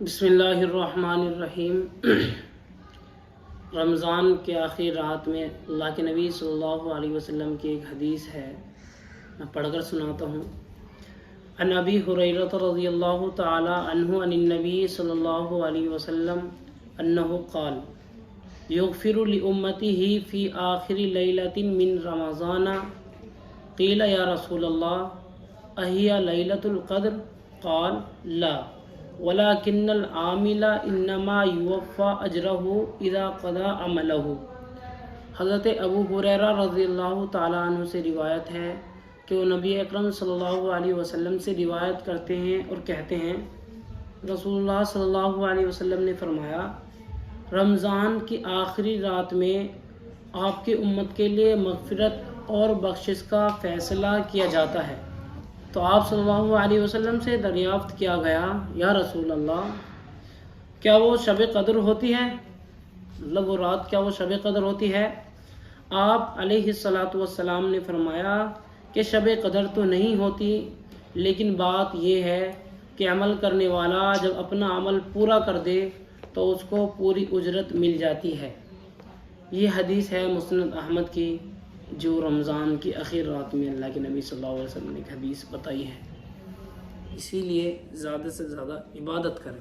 بسم اللہ الرحمن الرحیم۔ رمضان کے آخری رات میں اللہ کے نبی صلی اللہ علیہ وسلم کی ایک حدیث ہے، میں پڑھ کر سناتا ہوں۔ عن ابی ہریرہ رضی اللہ تعالی عنہ عن النبی صلی اللہ علیہ وسلم انہ قال یغفر لأمته فی آخر لیلۃ من رمضان قیل یا رسول اللہ اہی لیلۃ القدر قال لا ولكن العامل انما یوفى اجرہ اذا قضى عملہ۔ حضرت ابو ہریرہ رضی اللہ تعالیٰ عنہ سے روایت ہے کہ وہ نبی اکرم صلی اللہ علیہ وسلم سے روایت کرتے ہیں اور کہتے ہیں، رسول اللہ صلی اللہ علیہ وسلم نے فرمایا، رمضان کی آخری رات میں آپ کی امت کے لیے مغفرت اور بخشش کا فیصلہ کیا جاتا ہے۔ تو آپ صلی اللہ علیہ وسلم سے دریافت کیا گیا، یا رسول اللہ، کیا وہ شب قدر ہوتی ہے؟ مطلب وہ رات کیا وہ شب قدر ہوتی ہے؟ آپ علیہ السلام نے فرمایا کہ شب قدر تو نہیں ہوتی، لیکن بات یہ ہے کہ عمل کرنے والا جب اپنا عمل پورا کر دے تو اس کو پوری اجرت مل جاتی ہے۔ یہ حدیث ہے مسند احمد کی، جو رمضان کی آخر رات میں اللہ کے نبی صلی اللہ علیہ وسلم نے ایک حدیث بتائی ہے۔ اسی لیے زیادہ سے زیادہ عبادت کریں۔